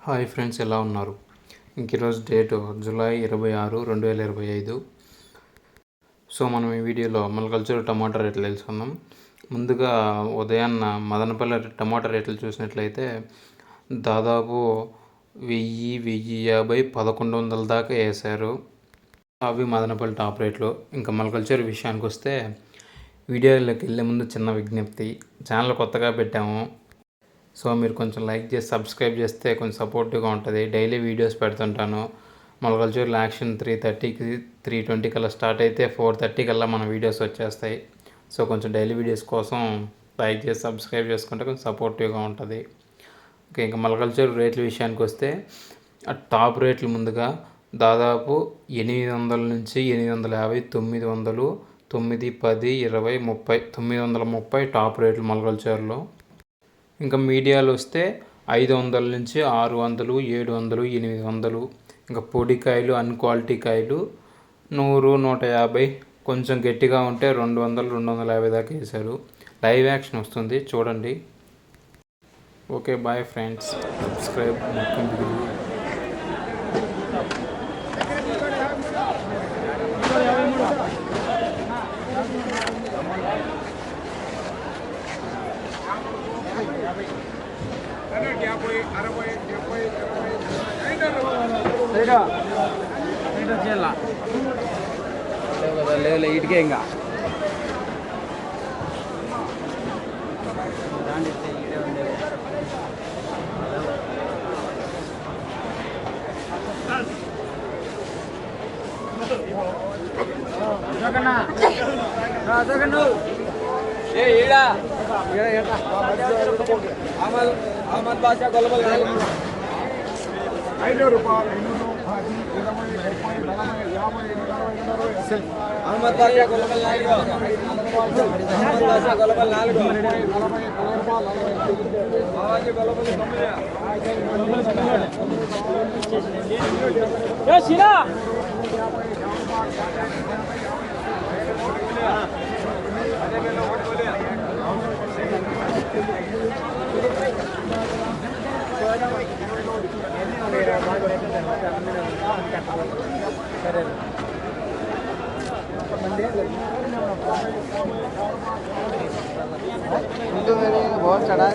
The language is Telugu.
హాయ్ ఫ్రెండ్స్, ఎలా ఉన్నారు? ఈరోజు డేటు జూలై 26, 2025. సో మనం ఈ వీడియోలో మల్కల్చూరు టమాటా రేట్లు తెలుసుకుందాం. ముందుగా ఉదయాన్న మదనపల్లి టమాటా రేట్లు చూసినట్లయితే దాదాపు 1000, 1050, 1100 దాకా వేశారు. అవి మదనపల్లి టాప్ రేట్లు. ఇంకా మల్కల్చూరు విషయానికి వస్తే వీడియోలోకి వెళ్ళే ముందు చిన్న విజ్ఞప్తి, ఛానల్ కొత్తగా పెట్టాము. సో మీరు కొంచెం లైక్ చేసి సబ్స్క్రైబ్ చేస్తే కొంచెం సపోర్టివ్గా ఉంటుంది. డైలీ వీడియోస్ పెడుతుంటాను. మల్కల్చూరులో యాక్షన్ 3:30కి 3:20 కల్లా స్టార్ట్ అయితే 4:30 కల్లా మన వీడియోస్ వచ్చేస్తాయి. సో కొంచెం డైలీ వీడియోస్ కోసం లైక్ చేసి సబ్స్క్రైబ్ చేసుకుంటే కొంచెం సపోర్టివ్గా ఉంటుంది. ఓకే, ఇంకా మల్కల్చూరు రేట్ల విషయానికి వస్తే టాప్ రేట్లు ముందుగా దాదాపు 800 నుంచి 850, 900, 9, 10, 20, 30, 930 టాప్ రేట్లు మల్కల్చూరులో. ఇంకా మీడియాలు వస్తే 500 నుంచి 600, 700, 800. ఇంకా పొడికాయలు, అన్క్వాలిటీ కాయలు 100, 150, కొంచెం గట్టిగా ఉంటే 200, 250 దాకా వేశారు. లైవ్ యాక్షన్ వస్తుంది, చూడండి. Okay, bye friends. సబ్స్క్రైబ్. లేదు ఇటుకే ఇంకా అహ్మద్ బాషా గొల్లబల్ 500 రూపాయలు, 20, అహ్మద్ బాషా గొల్లబల్ 4, అహ్మద్ బాషా గొల్లబల్ 4, బావాజీ గొల్లబల్ 9. శిలా बहुत चढ़ा